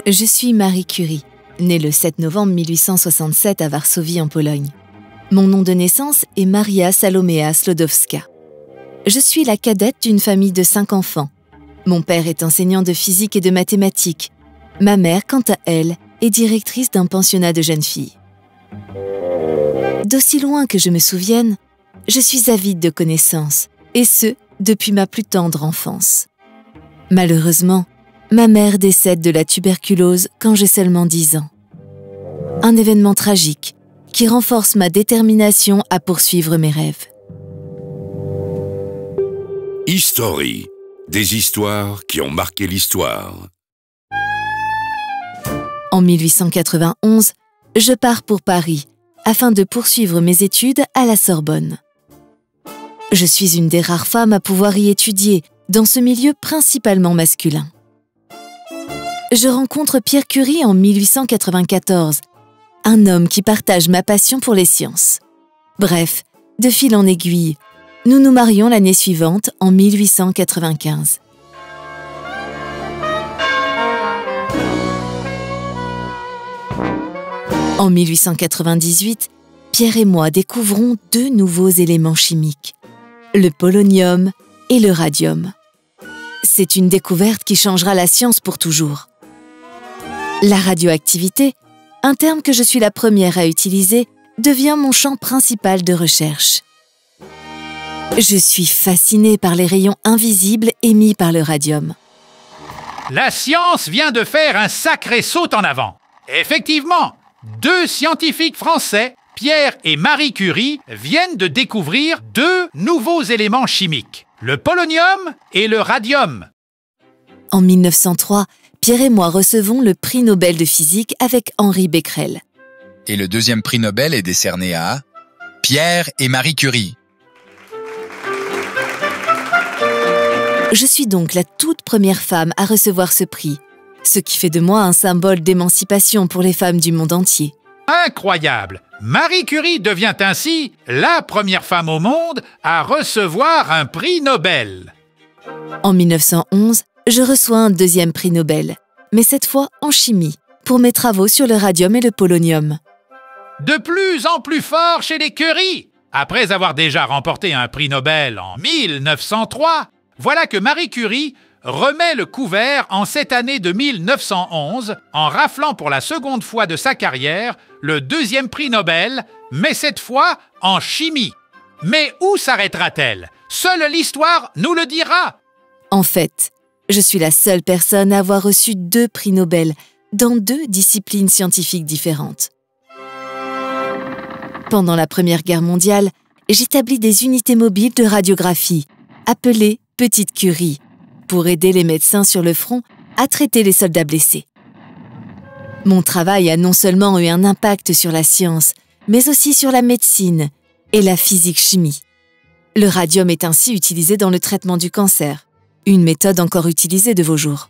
Je suis Marie Curie, née le 7 novembre 1867 à Varsovie en Pologne. Mon nom de naissance est Maria Salomea Slodowska. Je suis la cadette d'une famille de 5 enfants. Mon père est enseignant de physique et de mathématiques. Ma mère, quant à elle, est directrice d'un pensionnat de jeunes filles. D'aussi loin que je me souvienne, je suis avide de connaissances, et ce, depuis ma plus tendre enfance. Malheureusement, ma mère décède de la tuberculose quand j'ai seulement 10 ans. Un événement tragique qui renforce ma détermination à poursuivre mes rêves. History, des histoires qui ont marqué l'histoire. En 1891, je pars pour Paris afin de poursuivre mes études à la Sorbonne. Je suis une des rares femmes à pouvoir y étudier dans ce milieu principalement masculin. Je rencontre Pierre Curie en 1894, un homme qui partage ma passion pour les sciences. Bref, de fil en aiguille, nous nous marions l'année suivante, en 1895. En 1898, Pierre et moi découvrons 2 nouveaux éléments chimiques, le polonium et le radium. C'est une découverte qui changera la science pour toujours. La radioactivité, un terme que je suis la première à utiliser, devient mon champ principal de recherche. Je suis fascinée par les rayons invisibles émis par le radium. La science vient de faire un sacré saut en avant. Effectivement, 2 scientifiques français, Pierre et Marie Curie, viennent de découvrir 2 nouveaux éléments chimiques, le polonium et le radium. En 1903, Pierre et moi recevons le prix Nobel de physique avec Henri Becquerel. Et le 2e prix Nobel est décerné à Pierre et Marie Curie. Je suis donc la toute première femme à recevoir ce prix, ce qui fait de moi un symbole d'émancipation pour les femmes du monde entier. Incroyable! Marie Curie devient ainsi la première femme au monde à recevoir un prix Nobel. En 1911, je reçois un 2e prix Nobel, mais cette fois en chimie, pour mes travaux sur le radium et le polonium. De plus en plus fort chez les Curie! Après avoir déjà remporté un prix Nobel en 1903, voilà que Marie Curie remet le couvert en cette année de 1911 en raflant pour la seconde fois de sa carrière le 2e prix Nobel, mais cette fois en chimie. Mais où s'arrêtera-t-elle? Seule l'histoire nous le dira. En fait, je suis la seule personne à avoir reçu 2 prix Nobel dans 2 disciplines scientifiques différentes. Pendant la Première Guerre mondiale, j'établis des unités mobiles de radiographie, appelées Petite Curie, pour aider les médecins sur le front à traiter les soldats blessés. Mon travail a non seulement eu un impact sur la science, mais aussi sur la médecine et la physique-chimie. Le radium est ainsi utilisé dans le traitement du cancer, une méthode encore utilisée de vos jours.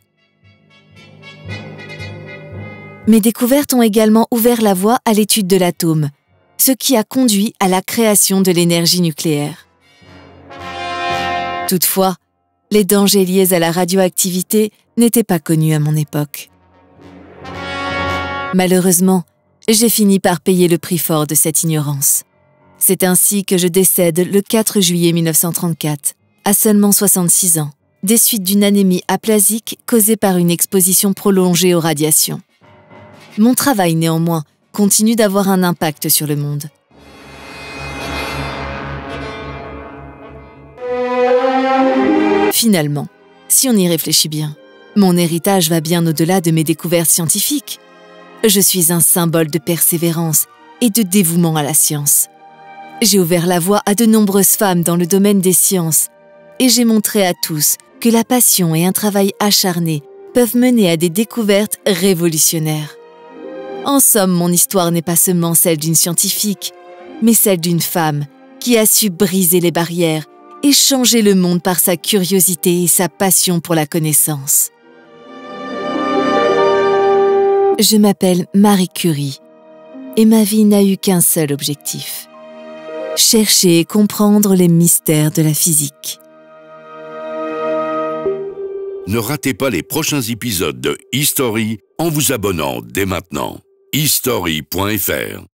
Mes découvertes ont également ouvert la voie à l'étude de l'atome, ce qui a conduit à la création de l'énergie nucléaire. Toutefois, les dangers liés à la radioactivité n'étaient pas connus à mon époque. Malheureusement, j'ai fini par payer le prix fort de cette ignorance. C'est ainsi que je décède le 4 juillet 1934, à seulement 66 ans, des suites d'une anémie aplasique causée par une exposition prolongée aux radiations. Mon travail, néanmoins, continue d'avoir un impact sur le monde. Finalement, si on y réfléchit bien, mon héritage va bien au-delà de mes découvertes scientifiques. Je suis un symbole de persévérance et de dévouement à la science. J'ai ouvert la voie à de nombreuses femmes dans le domaine des sciences et j'ai montré à tous que la passion et un travail acharné peuvent mener à des découvertes révolutionnaires. En somme, mon histoire n'est pas seulement celle d'une scientifique, mais celle d'une femme qui a su briser les barrières et changer le monde par sa curiosité et sa passion pour la connaissance. Je m'appelle Marie Curie et ma vie n'a eu qu'un seul objectif: chercher et comprendre les mystères de la physique. Ne ratez pas les prochains épisodes de History en vous abonnant dès maintenant. history.fr